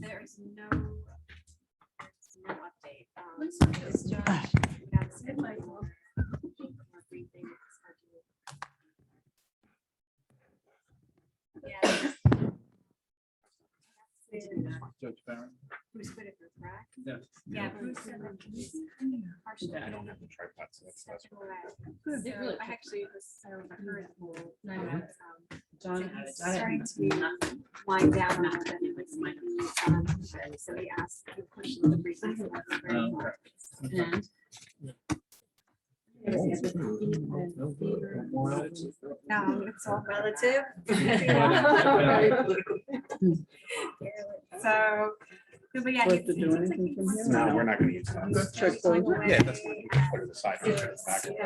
There's no update. It's just, that's it. Yeah. Judge Barron. Bruce Whitaker, correct? Yeah. Yeah, Bruce said that he's partially. I don't have the tripod, so that's Good. So I actually was, I heard John, it's starting to wind down now, and it was might be, so he asked a few questions. of briefly, so that's very important. It's all relative. So, but yeah, Supposed to do anything from here? No, we're not gonna use that. Check point. Yeah, that's what we can put it aside. and check it back away.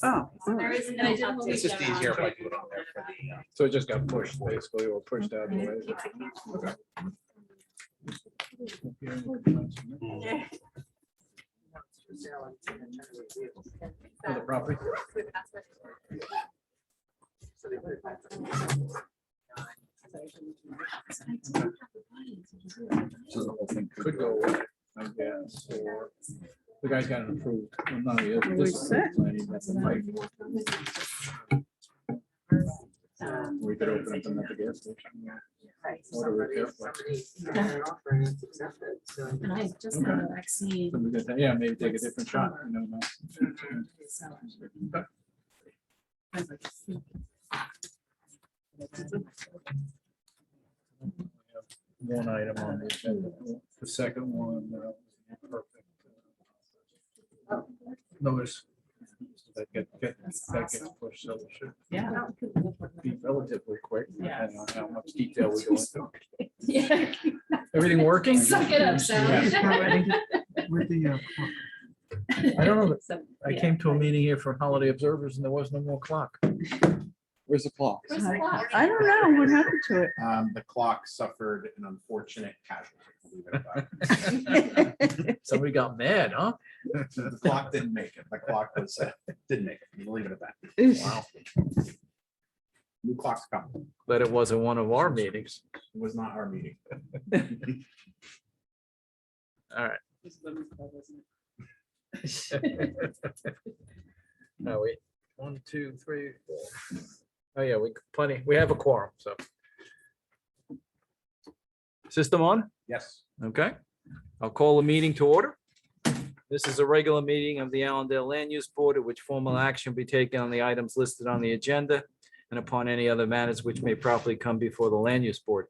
Oh, There is no update. It's just easier if I do it on there for the, So it just got pushed basically, or pushed out of the way. Yeah. For the property. So the whole thing could go away, I guess, or the guy's got it approved. Well, no, he has- Are we this is set? the plan, he's got the pipe. We could open up another gas station. Order repair place. And I just got a vaccine. So we could- Yeah, maybe take a different shot, you don't know. I was like, One item on the agenda, the second one, perfect. Notice that gets pushed, so it should yeah. be relatively quick, Yeah. depending on how much detail we go into. Yeah. Everything working? Suck it up, Sally. With the, I don't know, So, I yeah. came to a meeting here for holiday observers and there was no more clock. Where's the clock? Where's the clock? I don't know what happened to it. the clock suffered an unfortunate casualty. Believe it or not. Somebody got mad, huh? The clock didn't make it. The clock was, didn't make it. We'll leave it at that. Wow. New clock's coming. But it wasn't one of our meetings. It was not our meeting. All right. No, wait, 1, 2, 3, 4. Oh, yeah, we have a quorum, so. System on? Yes. Okay. I'll call the meeting to order. This is a regular meeting of the Allendale Land Use Board at which formal action will be taken on the items listed on the agenda and upon any other matters which may properly come before the Land Use Board.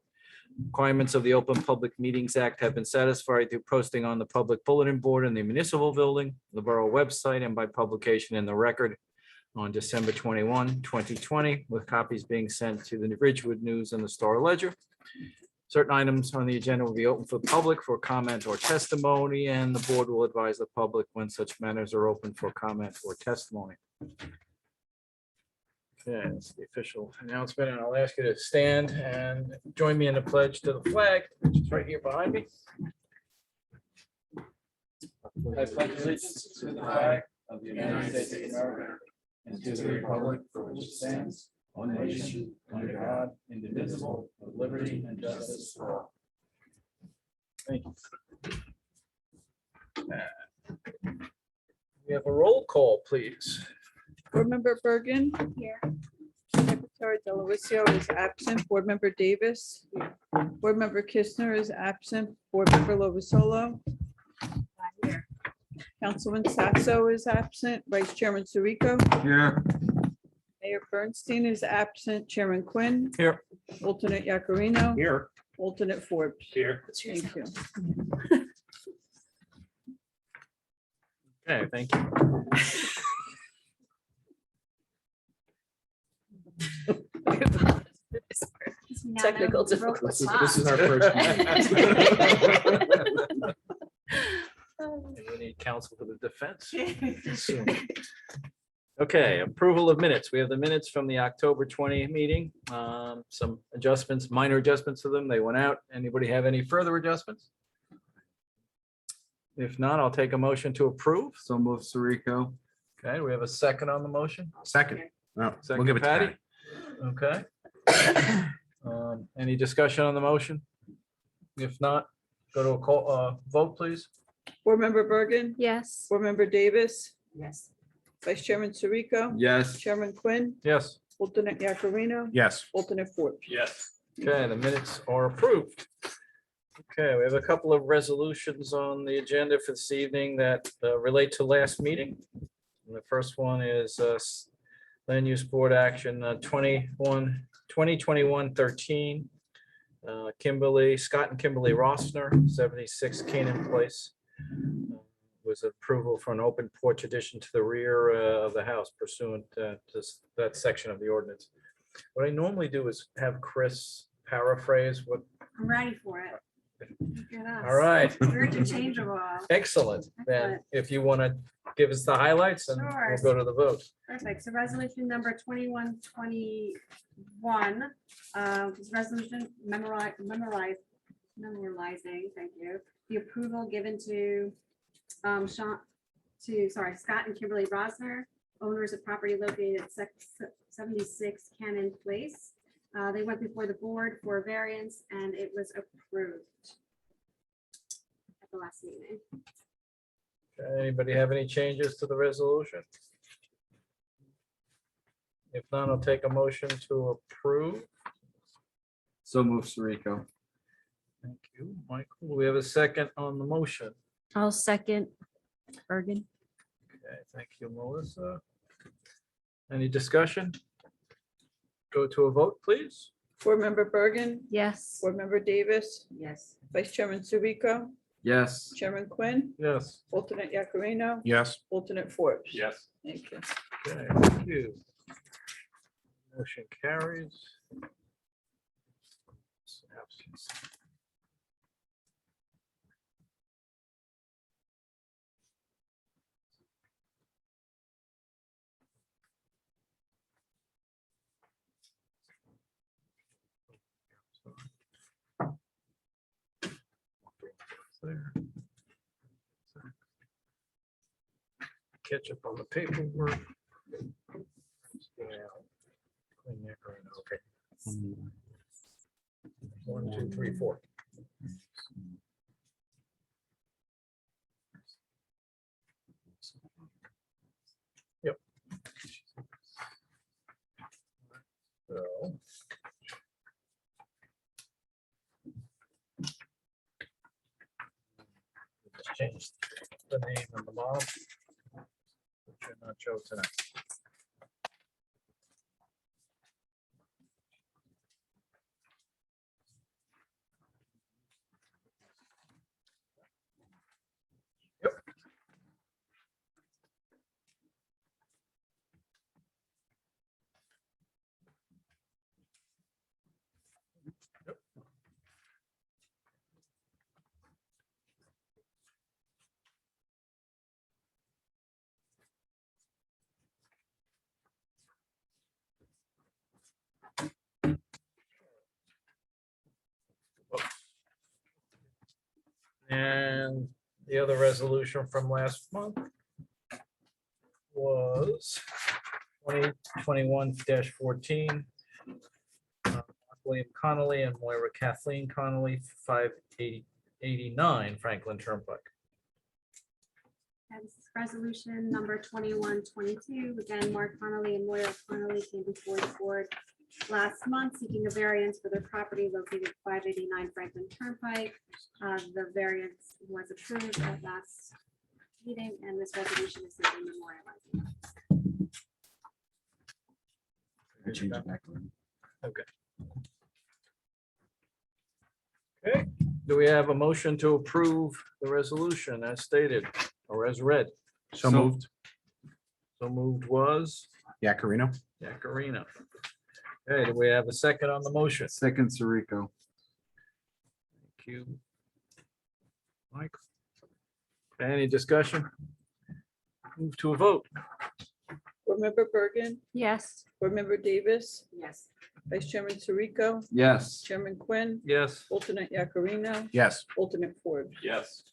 Requirements of the Open Public Meetings Act have been satisfied through posting on the public bulletin board in the municipal building, the borough website, and by publication in the record on December 21, 2020, with copies being sent to the Ridgewood News and the Star Ledger. Certain items on the agenda will be open for the public for comment or testimony, and the board will advise the public when such matters are open for comment or testimony. Okay, that's the official announcement, and I'll ask you to stand and join me in the pledge to the flag, which is right here behind me. I pledge allegiance to the flag of the United States of America and to the republic for which it stands, one nation, under God, indivisible, with liberty and justice for all. Thank you. We have a roll call, please. Board Member Bergen, Here. Secretary Delavatio is absent. Board Member Davis. Board Member Kistner is absent. Board Member Lovasolo. Here. Councilman Sasso is absent. Vice Chairman Sirico. Here. Mayor Bernstein is absent. Chairman Quinn. Here. Alternate Yakarino. Here. Alternate Forbes. Here. Thank you. Okay, thank you. Technical This is our first meeting. We need counsel for the defense. soon. Okay, approval of minutes. We have the minutes from the October 20 meeting. Some adjustments, minor adjustments to them. They went out. Anybody have any further adjustments? If not, I'll take a motion to approve. So move Sirico. Okay, we have a second on the motion. Second. No, we'll Second, give it to Patty. Patty. Okay. Any discussion on the motion? If not, go to a call, vote, please. Board Member Bergen, Yes. Board Member Davis, Yes. Vice Chairman Sirico, Yes. Chairman Quinn, Yes. alternate Yakarino, Yes. alternate Forbes. Yes. Okay, the minutes are approved. Okay, we have a couple of resolutions on the agenda for this evening that relate to last meeting. And the first one is Land Use Board Action 2021-13. Kimberly, Scott and Kimberly Rossner, 76 Canaan Place. Was approval for an open porch addition to the rear of the house pursuant to that section of the ordinance. What I normally do is have Chris paraphrase what. I'm ready for it. Look at us. All right, We're interchangeable. excellent. Then Excellent. if you want to give us the highlights and Sure. we'll go to the vote. Perfect. So resolution number 2121 is resolution memorializing, thank you, the approval given to Scott and Kimberly Rosner, owners of property located at 76 Cannon Place. They went before the board for a variance and it was approved at the last meeting. Okay, anybody have any changes to the resolution? If not, I'll take a motion to approve. So move Sirico. Thank you, Michael. We have a second on the motion. I'll second Bergen. Okay, thank you, Melissa. Any discussion? Go to a vote, please. Board Member Bergen, Yes. Board Member Davis, Yes. Vice Chairman Sirico, Yes. Chairman Quinn, Yes. alternate Yakarino, Yes. alternate Forbes. Yes. Thank you. Okay, thank you. Motion carries. There. Catch up on the paperwork. Clean that right, okay. 1, 2, 3, 4. Yep. So. Just change the name on the bottom. Which should not show tonight. Yep. And the other resolution from last month was 2021-14. William Connolly and Moira Kathleen Connolly, 589 Franklin Turnpike. And this is resolution number 2122. Again, Mark Connolly and Moira Connolly came before the board last month seeking a variance for their property located at 589 Franklin Turnpike. The variance was approved at last meeting, and this resolution is simply memorializing. Change it back around. Okay. Okay, do we have a motion to approve the resolution as stated or as read? So moved. So moved was Yakarino. Yakarino. Okay, do we have a second on the motion? Second Sirico. Thank you. Mike. Any discussion? Move to a vote. Board Member Bergen, Yes. Board Member Davis, Yes. Vice Chairman Sirico, Yes. Chairman Quinn, Yes. alternate Yakarino, Yes. alternate Ford. Yes.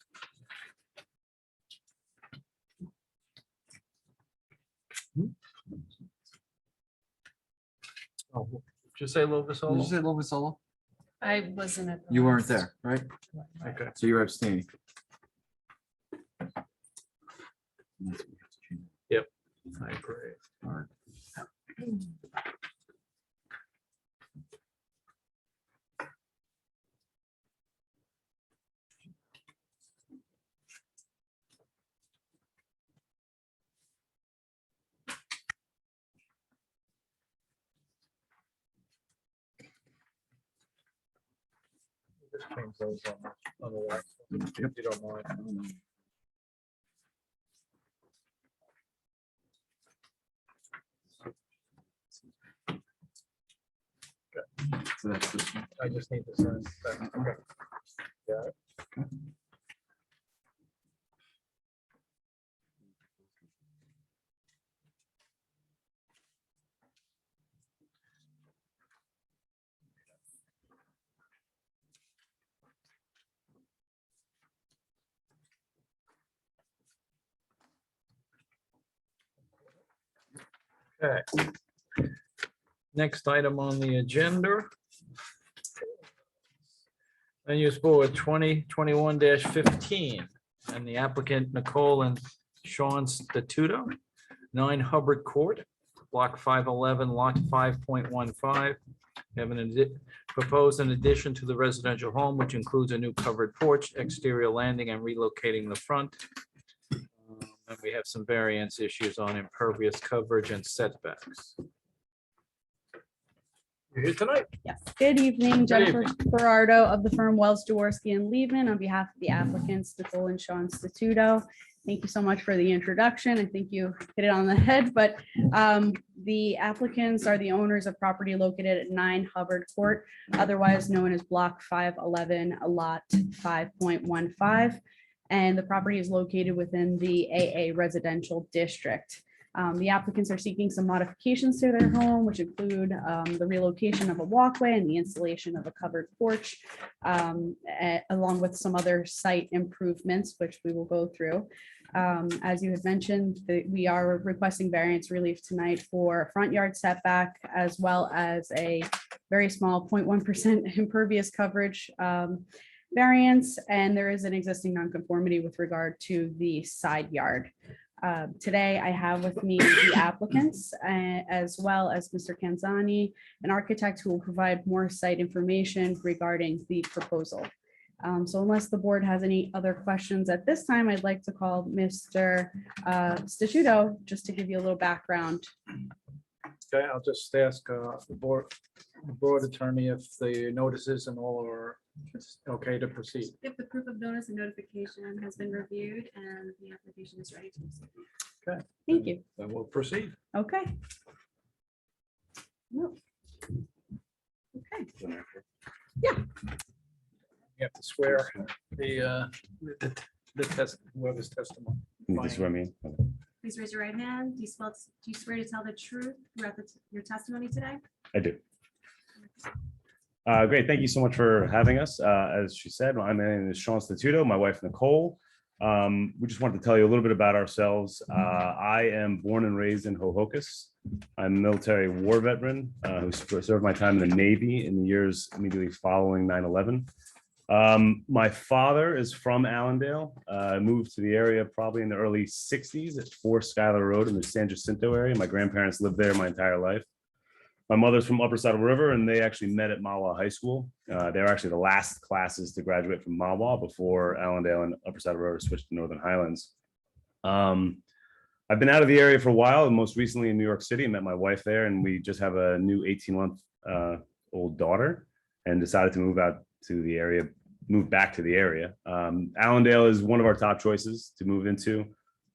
Oh, did you say Did you Lovasolo? say Lovasolo? I wasn't at. the You weren't last. there, right? Okay. So you're abstaining. I agree. All right. Just change those on the last one, if you don't mind. So that's this one. I just need to sign that. Okay. Yeah. Okay. Next item on the agenda. Venues Board 2021-15, and the applicant Nicole and Sean Statuto, 9 Hubbard Court, Block 511, Lot 5.15. Have proposed an addition to the residential home, which includes a new covered porch, exterior landing, and relocating the front. And we have some variance issues on impervious coverage and setbacks. You're here tonight? Yes, good evening, Good Jennifer Berardo of the firm Wells, Jaworski and Lehman on behalf of the applicants, Nicole and Sean Statuto. Thank you so much for the introduction. I think you hit it on the head, but the applicants are the owners of property located at 9 Hubbard Court, otherwise known as Block 511, Lot 5.15. And the property is located within the AA residential district. The applicants are seeking some modifications to their home, which include the relocation of a walkway and the installation of a covered porch, along with some other site improvements, which we will go through. As you had mentioned, we are requesting variance relief tonight for front yard setback, as well as a very small 0.1% impervious coverage variance, and there is an existing nonconformity with regard to the side yard. Today, I have with me the applicants, as well as Mr. Canzani, an architect who will provide more site information regarding the proposal. So unless the board has any other questions at this time, I'd like to call Mr. Statuto, just to give you a little background. Okay, I'll just ask the board attorney if the notices and all are okay to proceed. If the proof of notice and notification has been reviewed and the application is ready to proceed. Thank you. Then we'll proceed. Okay. No. Okay. You have to swear the test, whoever's testimony. Please raise your right hand. Do you swear to tell the truth throughout your testimony today? I do. Great. Thank you so much for having us. As she said, my name is Sean Statuto, my wife Nicole. We just wanted to tell you a little bit about ourselves. I am born and raised in Hohokus. I'm a military war veteran who served my time in the Navy in the years immediately following 9/11. My father is from Allendale. Moved to the area probably in the early 60s at 4 Schuyler Road in the San Jacinto area. My grandparents lived there my entire life. My mother's from Upper Saddle River, and they actually met at Mahwah High School. They were actually the last classes to graduate from Mahwah before Allendale and Upper Saddle River switched to Northern Highlands. I've been out of the area for a while, and most recently in New York City. I met my wife there, and we just have a new 18-month-old daughter, and decided to move out to the area, move back to the area. Allendale is one of our top choices to move into.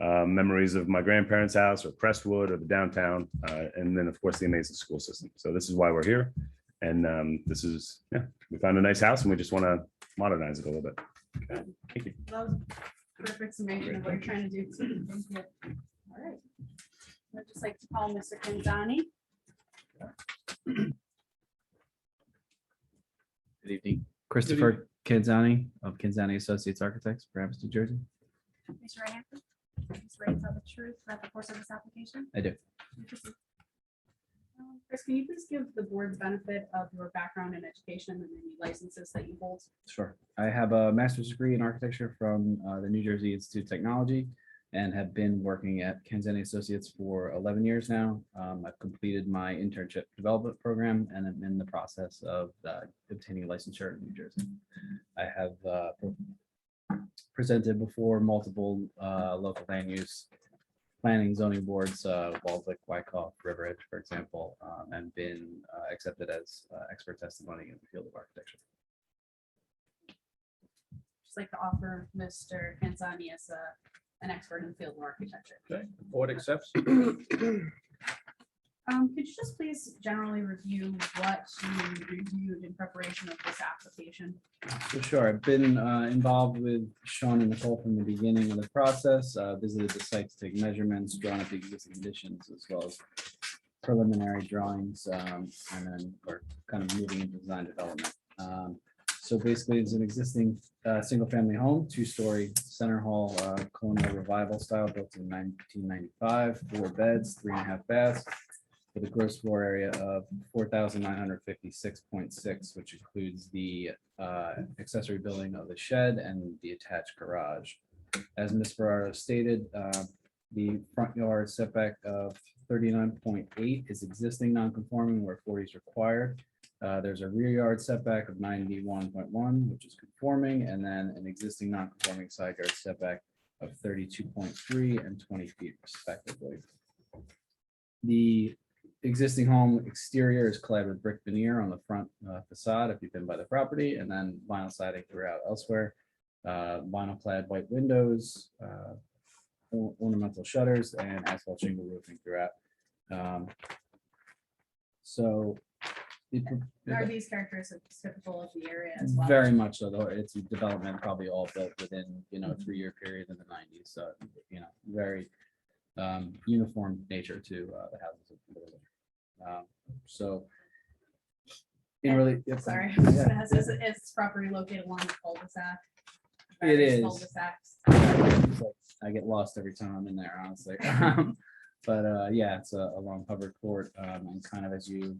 Memories of my grandparents' house or Crestwood or the downtown, and then of course the amazing school system. So this is why we're here. And this is, we found a nice house and we just want to modernize it a little bit. Okay. Thank you. That was perfect summation of what you're trying to do. Too. Thank you. All right. I'd just like to call Mr. Kanzani. Good evening. Christopher Kanzani of Kanzani Associates Architects, Paramus, New Jersey. Raise your right hand. Please swear to tell the truth throughout the course of this application. I do. Chris, can you please give the board the benefit of your background in education and any licenses that you hold? Sure. I have a master's degree in architecture from the New Jersey Institute of Technology and have been working at Kanzani Associates for 11 years now. I've completed my internship development program and I'm in the process of obtaining licensure in New Jersey. I have presented before multiple local land use planning zoning boards, walls like Wyckoff, River Edge, for example, and been accepted as expert testimony in the field of architecture. Just like to offer Mr. Kanzani as an expert in the field of architecture. Okay, the board accepts. Could you just please generally review what you reviewed in preparation of this application? So sure, I've been involved with Sean and Nicole from the beginning of the process, visited the site to take measurements, drawn up the existing conditions as well as preliminary drawings, and then we're kind of moving into design development. So basically, it's an existing single-family home, two-story center hall, colonial revival style, built in 1995, 4 beds, 3.5 baths, with a gross floor area of 4,956.6, which includes the accessory building of the shed and the attached garage. As Ms. Ferraro stated, the front yard setback of 39.8 is existing non-conforming where 40 is required. There's a rear yard setback of 91.1, which is conforming, and then an existing non-conforming side yard setback of 32.3 and 20 feet respectively. The existing home exterior is clad with brick veneer on the front facade if you've been by the property, and then vinyl siding throughout elsewhere. Vinyl clad white windows, ornamental shutters, and asphalt shingle roofing throughout. So Are these characteristics typical of the area as well? very much so, though it's a development probably all built within, a 3-year period in the 90s. So, very uniform nature to the houses. So. In really, yep, Sorry, yeah. is property located along the cul-de-sac? It Various is. cul-de-sacs. I get lost every time I'm in there, honestly. But yeah, it's a long covered court, and kind of as you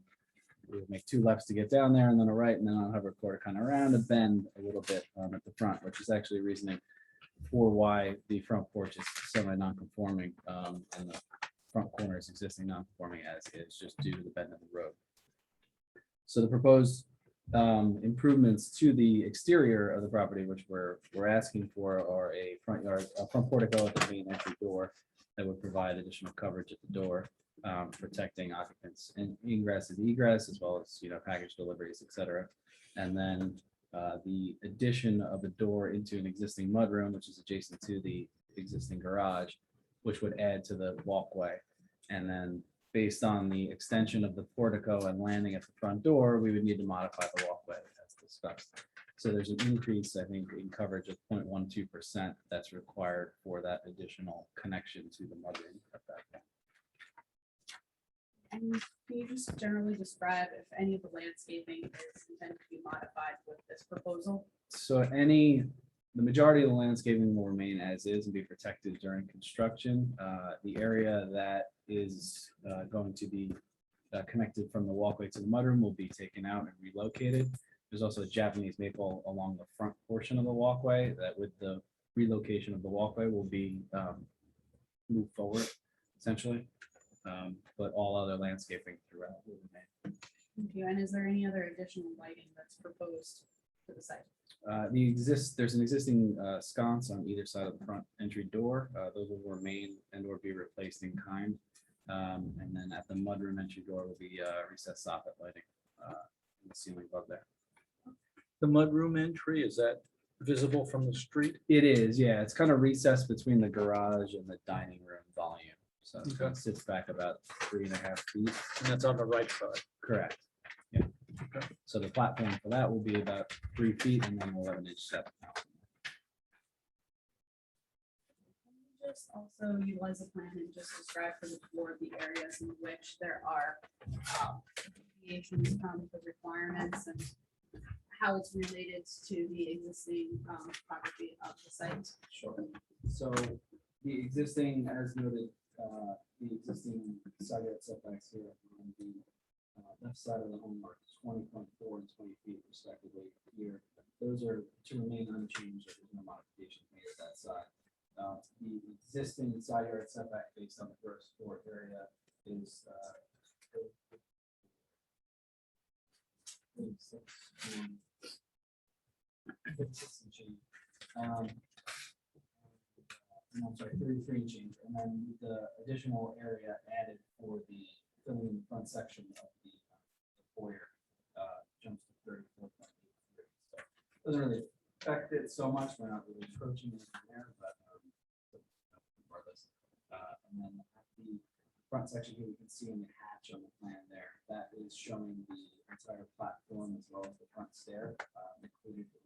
make 2 lefts to get down there and then a right, and then on hover court, kind of around a bend a little bit at the front, which is actually reasoning for why the front porch is semi non-conforming, and the front corner is existing non-conforming as is, just due to the bend of the road. So the proposed improvements to the exterior of the property, which we're asking for, are a front portico at the main entry door that would provide additional coverage at the door, protecting occupants and ingress and egress, as well as package deliveries, etc. And then the addition of a door into an existing mudroom, which is adjacent to the existing garage, which would add to the walkway. And then based on the extension of the portico and landing at the front door, we would need to modify the walkway as discussed. So there's an increase, I think, in coverage of 0.12% that's required for that additional connection to the mudroom at that point. And can you just generally describe if any of the landscaping is intended to be modified with this proposal? So the majority of the landscaping will remain as is and be protected during construction. The area that is going to be connected from the walkway to the mudroom will be taken out and relocated. There's also a Japanese maple along the front portion of the walkway that with the relocation of the walkway will be moved forward essentially. But all other landscaping throughout will remain. Thank you. And is there any other additional lighting that's proposed to the site? There's an existing sconce on either side of the front entry door. Those will remain and or be replaced in kind. And then at the mudroom entry door will be recessed soffit lighting in the ceiling above there. The mudroom entry, is that visible from the street? It is, yeah. It's kind of recessed between the garage and the dining room volume. So Okay. it sits back about 3.5 feet. And that's on the right side. Correct. Yeah. Okay. So the platform for that will be about 3 feet and then 11-inch step. just also utilize the plan and just describe for the board the areas in which there are deviations from the requirements and how it's related to the existing property of the site? Sure. So the existing, as noted, the existing side yard setbacks here on the left side of the home are 20.4 and 20 feet respectively here. Those are to remain unchanged. There's no modification made at that side. The existing side yard setback based on the first floor area is 56 and change. I'm sorry, 33 and change, and then the additional area added for the filling in the front section of the foyer jumps to 34.83. So doesn't really affect it so much. We're not really approaching it from there, but regardless. And then at the front section here, you can see in the hatch on the plan there, that is showing the entire platform as well as the front stair, including the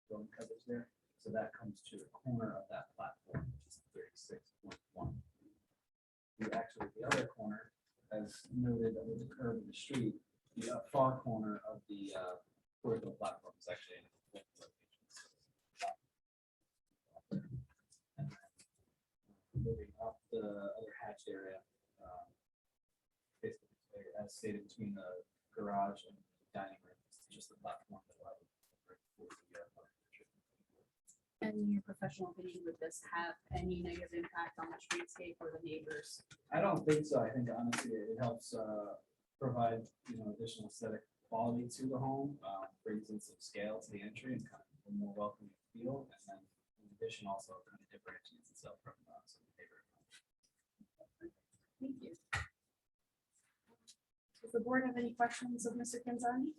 building covers there. So that comes to the corner of that platform, which is 36.1. Actually, the other corner, as noted with the curve of the street, the far corner of the vertical platform is actually in a different location. And then, moving up the other hatch area, basically, as stated, between the garage and the dining room, it's just the platform that allows And in your professional opinion, would this have any negative impact on the streetscape or the neighbors? I don't think so. I think honestly, it helps provide, additional aesthetic quality to the home, brings in some scale to the entry and kind of a more welcoming feel. And then in addition, also kind of differentiates itself from some neighborhood homes. Thank you. Does the board have any questions of Mr. Kinzani?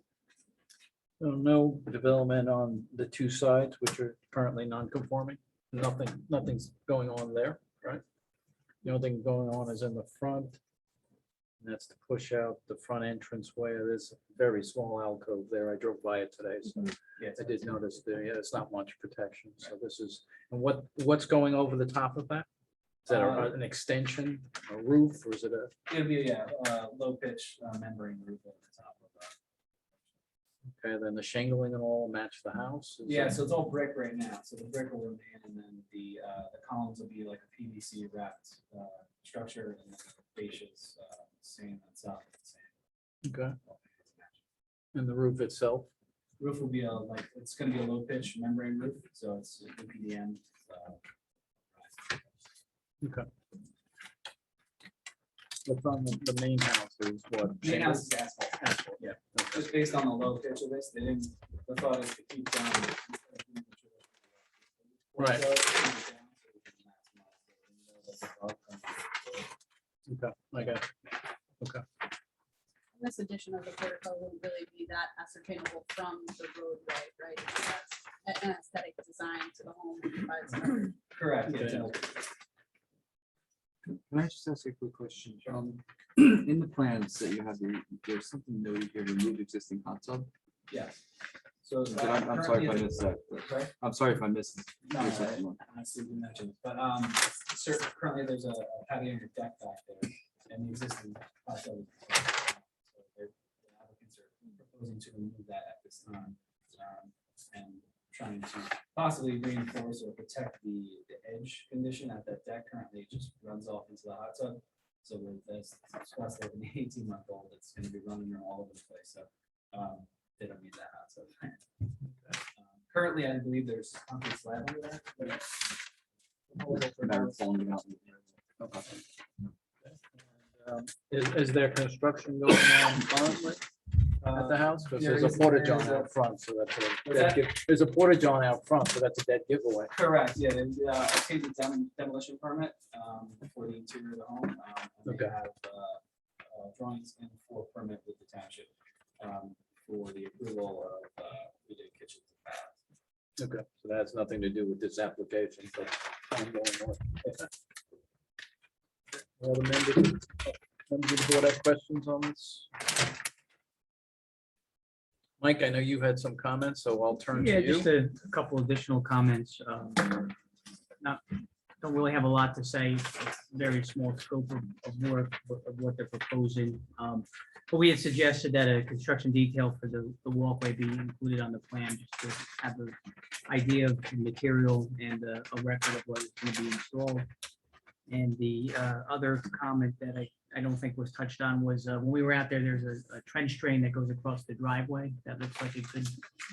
So no development on the two sides, which are currently non-conforming. Nothing's going on there, right? The only thing going on is in the front. And that's to push out the front entrance way. There's a very small alcove there. I drove by it today, so Yes, I did notice there. Yeah, it's not much protection. So this is, and what's going over the top of that? Is that an extension, a roof, or is it a? it'll be low pitch membrane roof over the top of that. Okay, then the shingling and all match the house? Is Yeah, that- so it's all brick right now. So the brick will remain, and then the columns will be like a PVC wrapped structure, and then the fascias same inside. Same. Okay, and the roof itself? Roof will be it's going to be a low pitch membrane roof, so it's EPDM. Okay. What's on the main house is what? Main house is shingles? asphalt. Yeah. Just based on the low pitch of this, they didn't. The thought is to keep down. Right. Okay, I got it. This addition of the portico wouldn't really be that ascertainable from the roadway, right? That's an aesthetic design to the home. that provides coverage. Correct. Yeah, Okay. Joe. Can I just ask a quick question? In the plans that you have, there's something noted here, remove existing hot tub. Yes. So I'm sorry if I missed that. Sorry? I'm sorry if I missed. No, your second one. I see you mentioned, but currently there's a patio and a deck back there, and the existing hot tub. So the applicants are proposing to remove that at this time, and trying to possibly reinforce or protect the edge condition at that deck. Currently, it just runs off into the hot tub. So with this, plus they have an 18-month-old that's going to be running around all over the place. So they don't need that hot tub. Currently, I believe there's concrete slab under there. Never falling out. Okay. Is there construction going on currently at the house? Because there's a porta john out front, so that's there's a porta john out front, so that's a dead giveaway. Correct, yeah, they obtained the demolition permit for the interior of the home. And Okay. they have drawings in for permit with the township for the approval of the kitchens and baths. Okay, so that has nothing to do with this application, but ongoing work. All the members of the board have questions on this? Mike, I know you had some comments, so I'll turn Yeah, to you. just a couple additional comments. Not don't really have a lot to say. It's very small scope of work of what they're proposing. But we had suggested that a construction detail for the walkway be included on the plan, just to have an idea of the material and a record of what is going to be installed. And the other comment that I don't think was touched on was when we were out there, there's a trench drain that goes across the driveway that looks like it could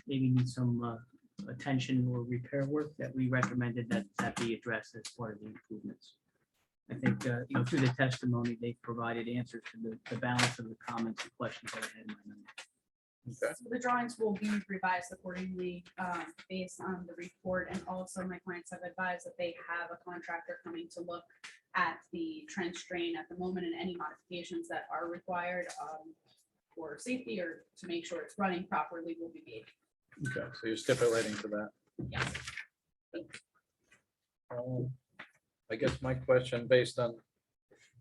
maybe need some attention or repair work, that we recommended that be addressed as part of the improvements. I think, through the testimony, they provided answers to the balance of the comments and questions that I had in my mind. Okay. So the drawings will be revised accordingly based on the report, and also my clients have advised that they have a contractor coming to look at the trench drain at the moment, and any modifications that are required for safety or to make sure it's running properly will be made. Okay, so you're stipulating to that. Yes. I guess my question, based on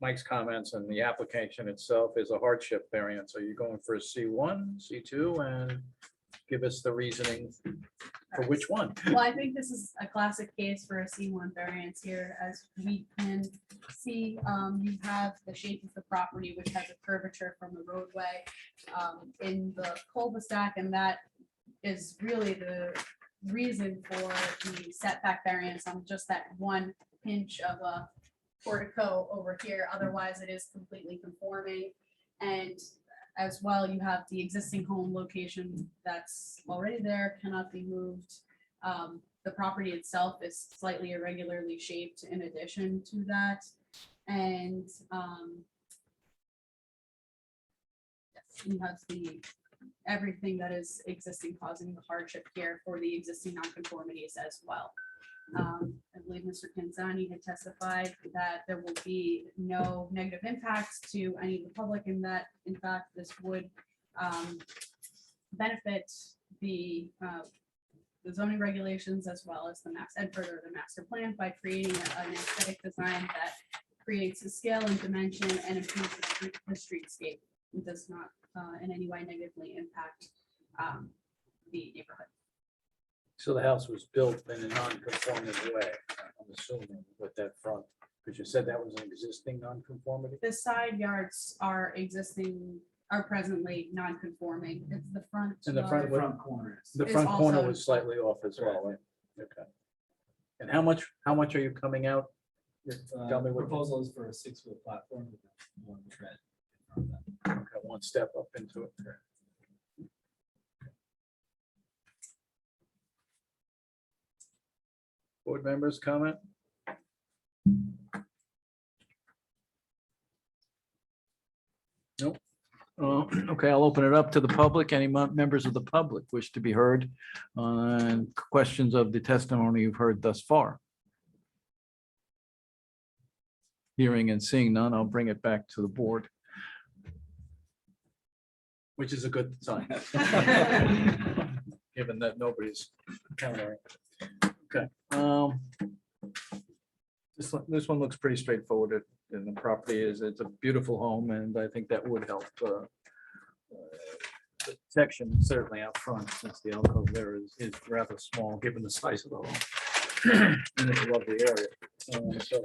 Mike's comments and the application itself, is a hardship variance. Are you going for a C1, C2, and give us the reasoning for which one? Well, I think this is a classic case for a C1 variance here. As we can see, you have the shape of the property, which has a curvature from the roadway in the cul-de-sac, and that is really the reason for the setback variance on just that one pinch of a portico over here. Otherwise, it is completely conforming. And as well, you have the existing home location that's already there, cannot be moved. The property itself is slightly irregularly shaped in addition to that. And you have everything that is existing causing the hardship here for the existing nonconformities as well. I believe Mr. Kanzani had testified that there will be no negative impacts to any of the public, and that in fact this would benefit the zoning regulations as well as further the master plan by creating an aesthetic design that creates a scale and dimension and improves the streetscape. It does not in any way negatively impact the neighborhood. So the house was built in a non-conforming way, I'm assuming, with that front, because you said that was an existing non-conformity? The side yards are presently non-conforming. It's the front. And the front, Front corners. the is front corner also- was slightly off as well, right? Okay. And how much are you coming out? Tell me what, Proposal is for a 6-foot platform with one tread in front of that. okay, one step up into it. Board members comment? Nope. Okay, I'll open it up to the public. Any members of the public wish to be heard on questions of the testimony you've heard thus far? Hearing and seeing none, I'll bring it back to the board. Which is a good sign. Given that nobody's countering. Okay. This one looks pretty straightforward, and the property it's a beautiful home, and I think that would help. The section certainly out front, since the alcove there is rather small, given the size of the home. And it's a lovely area. So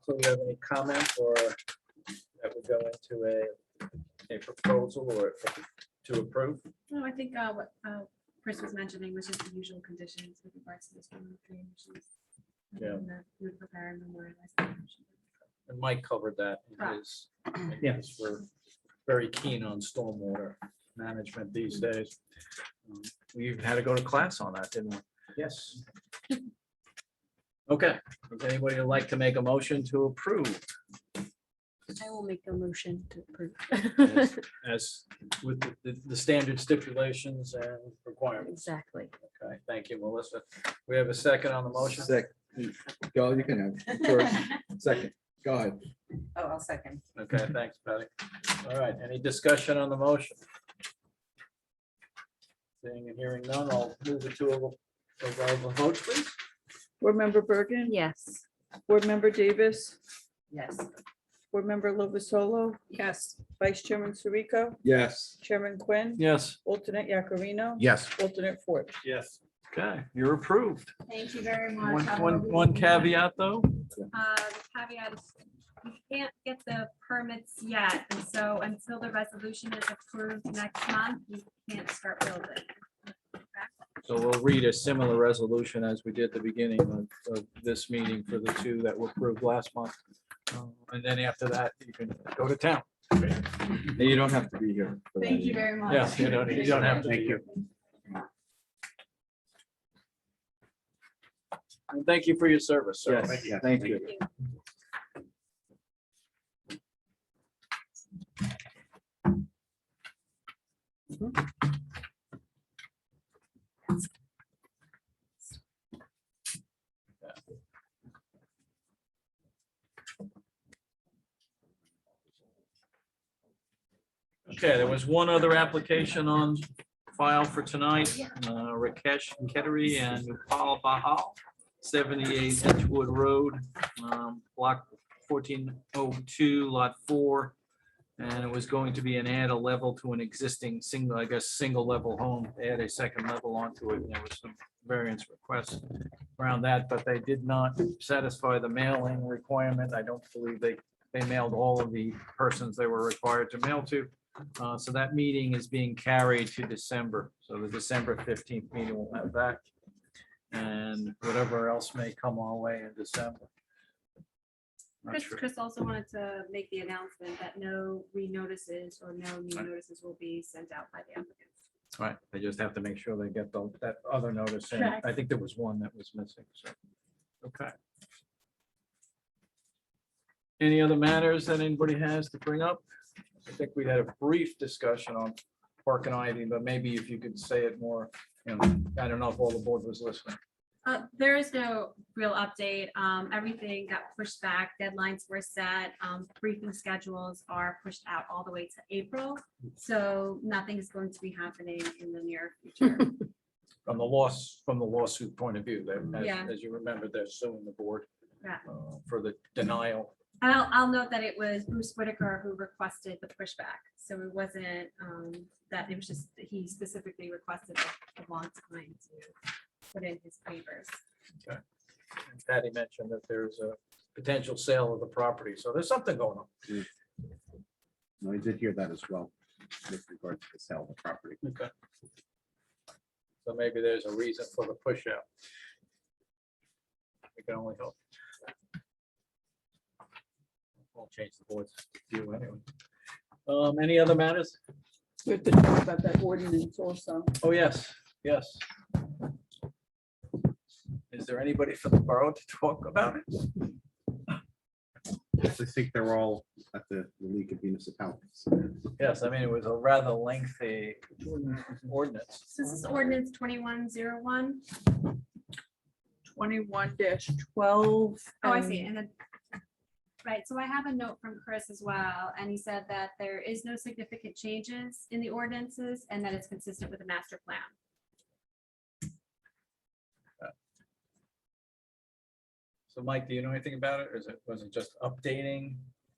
you have any comments or that would go into a proposal or to approve? No, I think what Chris was mentioning was just the usual conditions with regards to this one. Yeah. We would prepare and memorialize the conditions. And Mike covered that in Correct. his, yes, we're very keen on stormwater management these days. We even had to go to class on that, didn't we? Yes. Okay, does anybody like to make a motion to approve I will make a motion to approve. as with the standard stipulations and requirements? Exactly. Okay, thank you, Melissa. We have a second on the motion. Second. Go, you can have first, second. Go ahead. Oh, I'll second. Okay, thanks, Patty. All right, any discussion on the motion? Seeing and hearing none, I'll move it to a vote, please. Board Member Bergen. Yes. Board Member Davis. Yes. Board Member Lovasolo. Yes. Vice Chairman Sirico. Yes. Chairman Quinn. Yes. Alternate Yakarino. Yes. Alternate Ford. Yes. Okay, you're approved. Thank you very much. One, Have a one, lovely one evening. caveat though. The caveat is you can't get the permits yet, and so until the resolution is approved next month, you can't start building. So we'll read a similar resolution as we did at the beginning of this meeting for the two that were approved last month. And then after that, you can go to town. And you don't have to be here. for that Thank you either. very much. Yes, you don't have to. Thank you. And thank you for your service, sir. Yes, yes, thank you. Okay, there was one other application on file for tonight. Rakesh Kettering and Upal Bahal, 78 Edgewood Road, block 1402, lot 4. And it was going to be an add a level to an existing single, I guess, single level home, add a second level onto it. And there was some variance requests around that, but they did not satisfy the mailing requirement. I don't believe they mailed all of the persons they were required to mail to. So that meeting is being carried to December. So the December 15th meeting will have that. And whatever else may come our way in December. Not sure. Chris also wanted to make the announcement that no renotices or no new notices will be sent out by the applicants. All right, they just have to make sure they get that other notice in. Correct. I think there was one that was missing, so, okay. Any other matters that anybody has to bring up? I think we had a brief discussion on Park and Ivy, but maybe if you could say it more, you know, I don't know if all the board was listening. There is no real update. Everything got pushed back. Deadlines were set. Briefing schedules are pushed out all the way to April. So nothing is going to be happening in the near future. From the lawsuit point of view, Yeah. as you remember, they're suing the board Yeah. for the denial. And I'll note that it was Bruce Whitaker who requested the pushback. So it wasn't that it was just, he specifically requested a long time to put in his papers. Okay. And Patty mentioned that there's a potential sale of the property, so there's something going on. I did hear that as well with regard to the sale of the property. Okay. So maybe there's a reason for the push out. We can only hope. Won't change the board's view anyway. Any other matters? We have to talk about that ordinance also. Oh, yes, yes. Is there anybody from the borough to talk about it? I think they're all at the League of Municipalities. Yes, I mean, it was a rather lengthy ordinance. So this is ordinance 2101. 21-12. Oh, I see. And then, right, so I have a note from Chris as well, and he said that there is no significant changes in the ordinances and that it's consistent with the master plan. So Mike, do you know anything about it? Or was it just updating,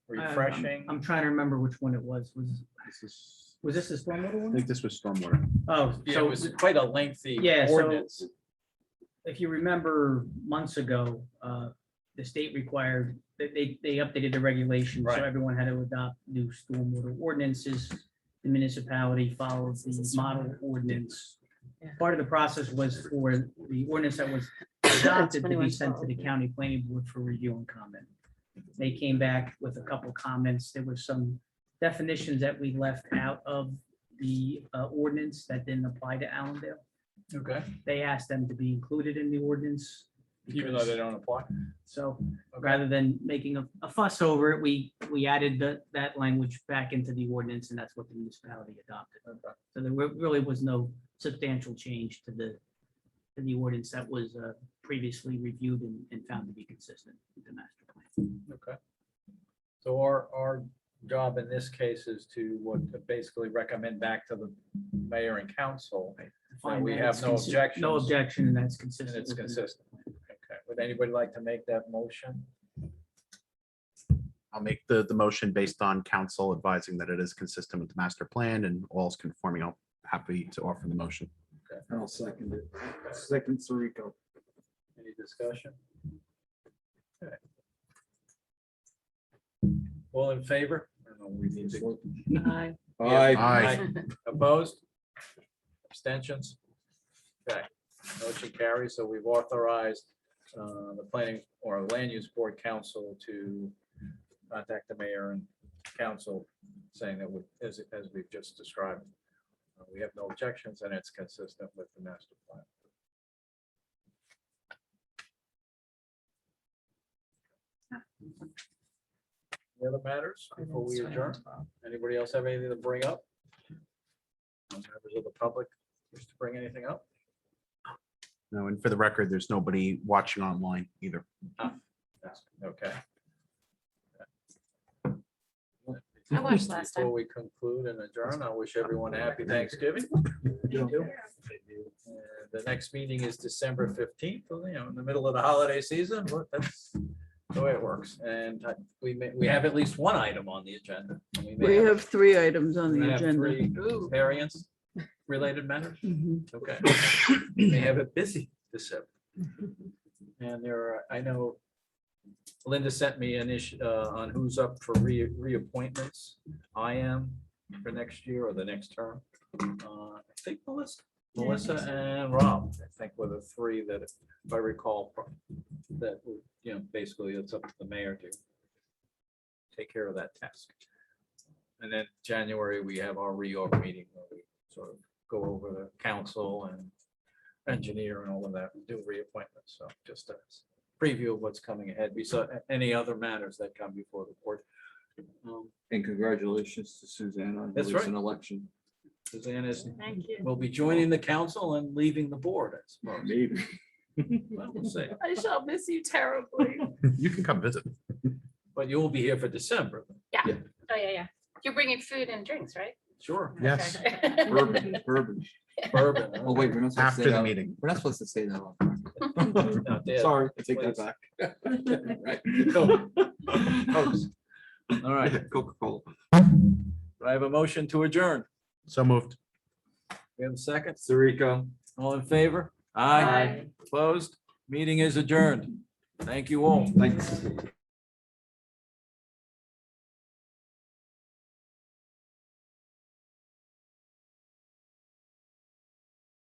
refreshing? I'm trying to remember which one it was. Was this the stormwater I one? think this was stormwater. Oh, Yeah, it so was quite a lengthy Yeah, so- ordinance. if you remember months ago, the state required, they updated the regulations, so Right. everyone had to adopt new stormwater ordinances. The municipality follows the model ordinance. Part of the process was for the ordinance that was adopted to be sent to the county planning board for review and comment. They came back with a couple comments. There were some definitions that we left out of the ordinance that didn't apply to Allendale. Okay, They asked them to be included in the ordinance. even though because- they don't apply. So rather than making a fuss over it, we added that language back into the ordinance, and that's what the municipality adopted. So there really was no substantial change to the ordinance that was previously reviewed and found to be consistent with the master plan. Okay. So our job in this case is to basically recommend back to the mayor and council. Find we that have it's no No objections. objection, and that's And consistent. it's with the- consistent. Okay, would anybody like to make that motion? I'll make the motion based on council advising that it is consistent with the master plan and all's conforming. I'm happy to offer the motion. I'll second it. Second Sirico. Any discussion? Okay. All in favor? I don't know, we need to- Aye. Aye. Opposed? Abstentions? Okay, motion carries. So we've authorized the planning or land use board council to contact the mayor and council saying that as we've just described, we have no objections and it's consistent with the master plan. Any other matters before we adjourn? Anybody else have anything to bring up? Members of the public wish to bring anything up? No, and for the record, there's nobody watching online either. Okay. I watched last time. Before we conclude and adjourn, I wish everyone a happy Thanksgiving. You too. The next meeting is December 15th, in the middle of the holiday season, but that's the way it works. And we have at least one item on the agenda. And may We have 3 items on we the have agenda. 3 variance related matters. Mhm. Okay. They have it busy December. And there are, I know Linda sent me an issue on who's up for reappointments. I am for next year or the next term. I think Melissa and Rob, I think were the 3 that, if I recall, that, basically it's up to the mayor to take care of that task. And then January, we have our reorg meeting where we sort of go over the council and engineer and all of that, and do reappointments. So just a preview of what's coming ahead, besides any other matters that come before the board. And congratulations to Suzanne on That's the right. recent election. Suzanne Thank you. will be joining the council and leaving the board, I suppose. Maybe. Well, we'll see. I shall miss you terribly. You can come visit. But you will be here for December. Oh, yeah. You're bringing food and drinks, right? Sure. Yes. Okay. Bourbon. Bourbon. Oh, wait, we're not supposed to After say the that. meeting. We're not supposed to say that. No, Dad, Sorry, I take please. that back. Right. Cokes. All right. Coca-Cola. Do I have a motion to adjourn? So moved. We have a second. Sirico. All in favor? Aye. Opposed? Meeting is adjourned. Thank you all. Thanks.